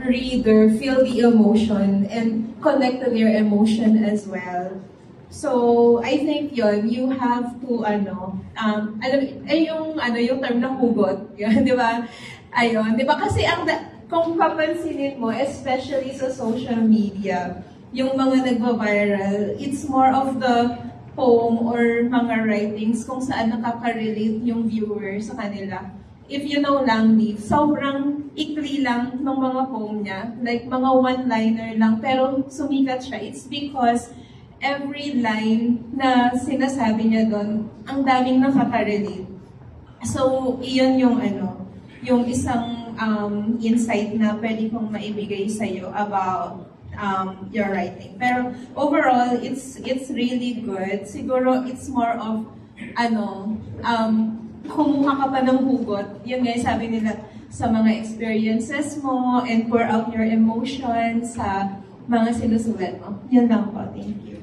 reader feel the emotion and connect to their emotion as well. So, I think yon you have to, yung term na hugot, yun, di ba? Ayun, di ba? Kasi kung papansinin mo, especially sa social media, yung mga nagva-viral, it's more of the poem or mga writings kung saan nakaka-relate yung viewer sa kanila. If you know Lang Leaf, sobrang ikli lang ng mga poem niya, like mga one-liner lang, pero sumikat siya. It's because every line na sinasabi niya doon, ang daming nakaka-relate. So, iyon yung isang insight na pwede kong maibigay sa'yo about your writing. Pero overall, it's really good. Siguro it's more of kumuha ka pa ng hugot. Yun nga, sabi nila, sa mga experiences mo and pour out your emotions sa mga sinusulat mo. Yun lang po. Thank you.